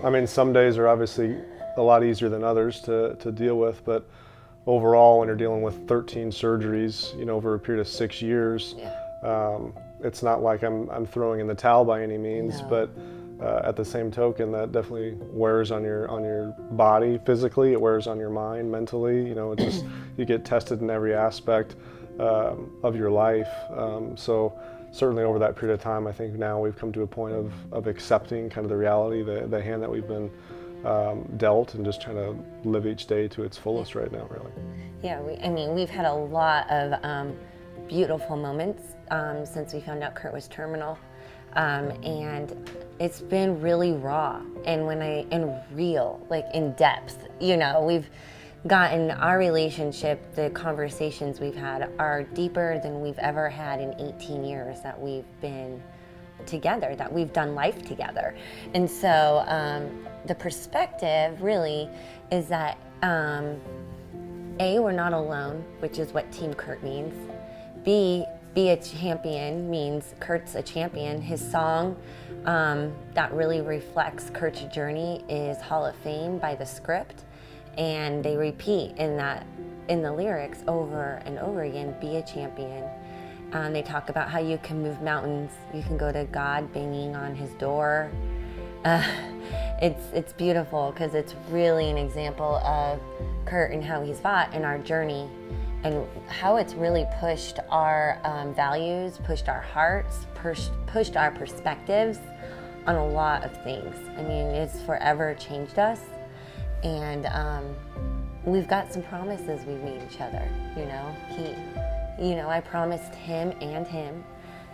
I mean, some days are obviously a lot easier than others to deal with, but overall, when you're dealing with 13 surgeries, over a period of 6 years, it's not like I'm throwing in the towel by any means, but at the same token, that definitely wears on your body physically. It wears on your mind mentally. It's just you get tested in every aspect of your life. So certainly over that period of time, I think now we've come to a point of accepting kind of the reality, the hand that we've been dealt, and just trying to live each day to its fullest right now, really. Yeah, we've had a lot of beautiful moments since we found out Kurt was terminal, and it's been really raw and real, like in depth. We've gotten our relationship, the conversations we've had are deeper than we've ever had in 18 years that we've been together, that we've done life together. And so the perspective really is that A, we're not alone, which is what Team Kurt means. B, be a champion means Kurt's a champion. His song that really reflects Kurt's journey is Hall of Fame by The Script, and they repeat in the lyrics over and over again, be a champion. They talk about how you can move mountains, you can go to God banging on his door. It's beautiful because it's really an example of Kurt and how he's fought in our journey, and how it's really pushed our values, pushed our hearts, pushed our perspectives on a lot of things. It's forever changed us, and we've got some promises we've made each other. I promised him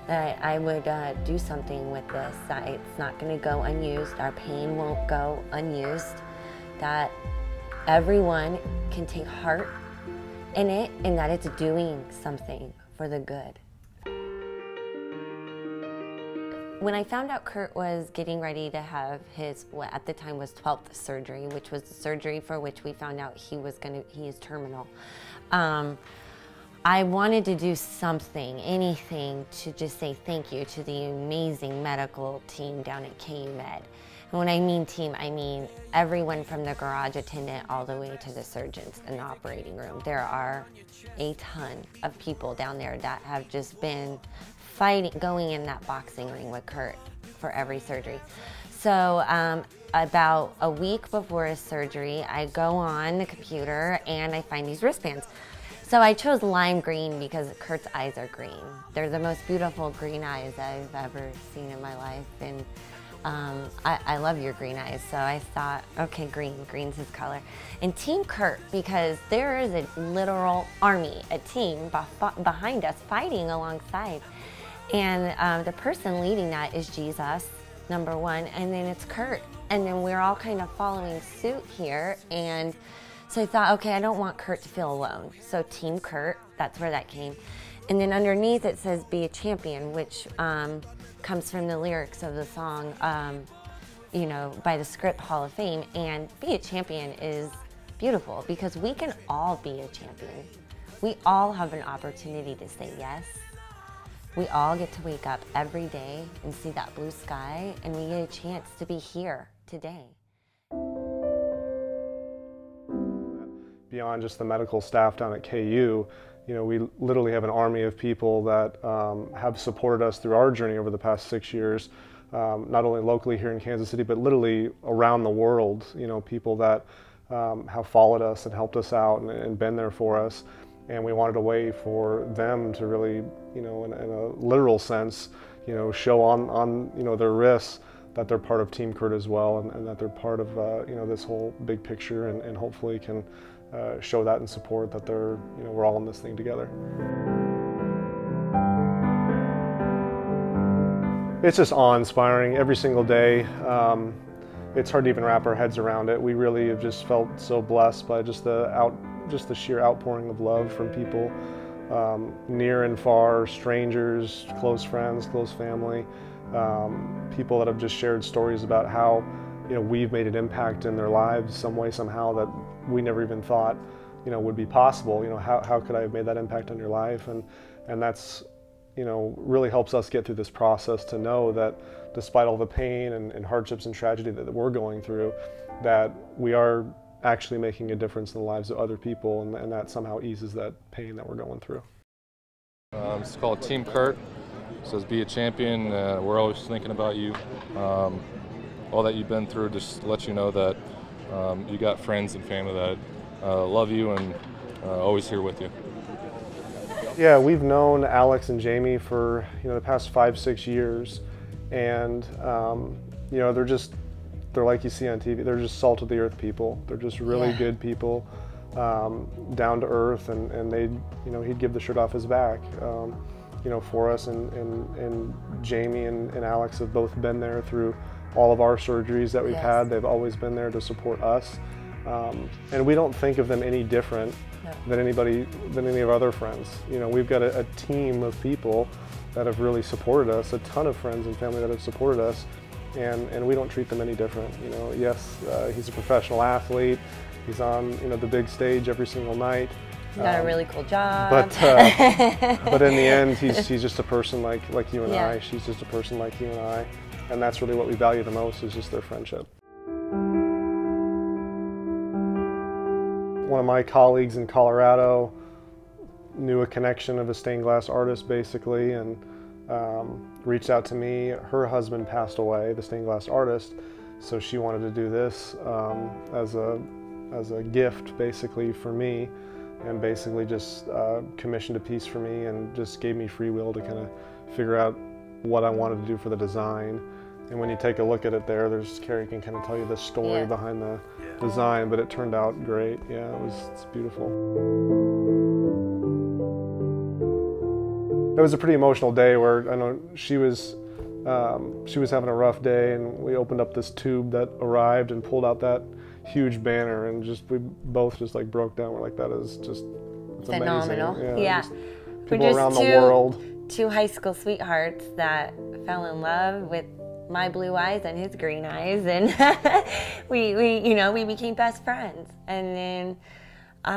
that I would do something with this, that it's not going to go unused, our pain won't go unused, that everyone can take heart in it, and that it's doing something for the good. When I found out Kurt was getting ready to have his, what at the time was 12th surgery, which was the surgery for which we found out he is terminal, I wanted to do something, anything, to just say thank you to the amazing medical team down at KU Med. And when I mean team, I mean everyone from the garage attendant all the way to the surgeons in the operating room. There are a ton of people down there that have just been fighting, going in that boxing ring with Kurt for every surgery. So about a week before his surgery, I go on the computer and I find these wristbands. So I chose lime green because Kurt's eyes are green. They're the most beautiful green eyes I've ever seen in my life. And I love your green eyes. So I thought, okay, green's his color. And Team Kurt, because there is a literal army, a team behind us fighting alongside. And the person leading that is Jesus, number one, and then it's Kurt. And then we're all kind of following suit here. And so I thought, okay, I don't want Kurt to feel alone. So Team Kurt, that's where that came. And then underneath it says, be a champion, which comes from the lyrics of the song, by The Script, Hall of Fame. And be a champion is beautiful because we can all be a champion. We all have an opportunity to say yes. We all get to wake up every day and see that blue sky, and we get a chance to be here today. Beyond just the medical staff down at KU, we literally have an army of people that have supported us through our journey over the past 6 years, not only locally here in Kansas City, but literally around the world. People that have followed us and helped us out and been there for us. And we wanted a way for them to really, in a literal sense, show on their wrists that they're part of Team Kurt as well, and that they're part of, this whole big picture, and hopefully can show that and support that they're, we're all in this thing together. It's just awe-inspiring every single day. It's hard to even wrap our heads around it. We really have just felt so blessed by just the sheer outpouring of love from people, near and far, strangers, close friends, close family, people that have just shared stories about how we've made an impact in their lives some way, somehow, that we never even thought would be possible. How could I have made that impact on your life? And that's you know, really helps us get through this process to know that despite all the pain and hardships and tragedy that we're going through, that we are actually making a difference in the lives of other people, and that somehow eases that pain that we're going through. It's called Team Kurt. It says be a champion. We're always thinking about you. All that you've been through, just to let you know that you got friends and family that love you and always here with you. Yeah, we've known Alex and Jamie for, you know, the past 5-6 years, and you know, they're like you see on TV. They're just salt of the earth people. They're just really good people, down to earth, and they, you know, he'd give the shirt off his back, you know, for us. And Jamie and Alex have both been there through all of our surgeries that we've had. They've always been there to support us, and we don't think of them any different than any of our other friends. You know, we've got a team of people that have really supported us, a ton of friends and family that have supported us, and we don't treat them any different. You know, yes, he's a professional athlete. He's on, you know, the big stage every single night. He's got a really cool job. But in the end, he's just a person like you and I. She's just a person like you and I, and that's really what we value the most, is just their friendship. One of my colleagues in Colorado knew a connection of a stained glass artist, basically, and reached out to me. Her husband passed away, the stained glass artist, so she wanted to do this as a gift, basically, for me, and basically just commissioned a piece for me and just gave me free will to kind of figure out what I wanted to do for the design. And when you take a look at it there's Carrie can kind of tell you the story behind the design, but it turned out great. Yeah, it's beautiful. It was a pretty emotional day where I know she was having a rough day, and we opened up this tube that arrived and pulled out that huge banner, and we both just like broke down. We're like, that is just, it's phenomenal. Amazing. Yeah. People around the world. Two high school sweethearts that fell in love with my blue eyes and his green eyes, and we became best friends. And then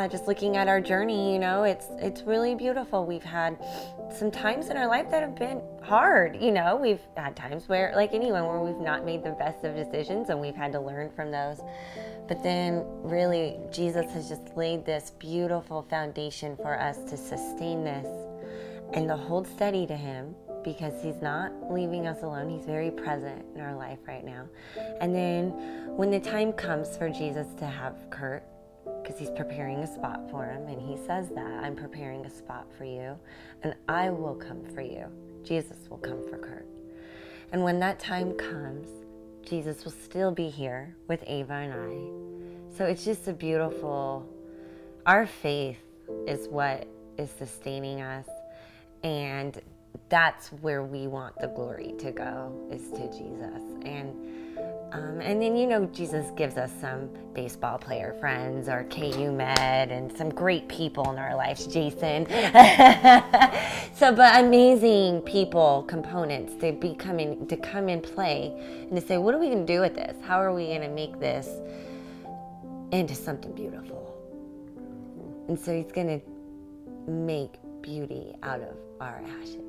just looking at our journey, you know, it's really beautiful. We've had some times in our life that have been hard. You know, we've had times where, like anyone, where we've not made the best of decisions, and we've had to learn from those. But then really, Jesus has just laid this beautiful foundation for us to sustain this and to hold steady to him, because he's not leaving us alone. He's very present in our life right now. And then when the time comes for Jesus to have Kurt, because he's preparing a spot for him, and he says that, I'm preparing a spot for you, and I will come for you. Jesus will come for Kurt. And when that time comes, Jesus will still be here with Ava and I. So it's just a beautiful, our faith is what is sustaining us, and that's where we want the glory to go, is to Jesus. And then, you know, Jesus gives us some baseball player friends, or KU Med, and some great people in our lives, Jason. But amazing people, components to come in play, and to say, what are we going to do with this? How are we going to make this into something beautiful? And so he's going to make beauty out of our ashes.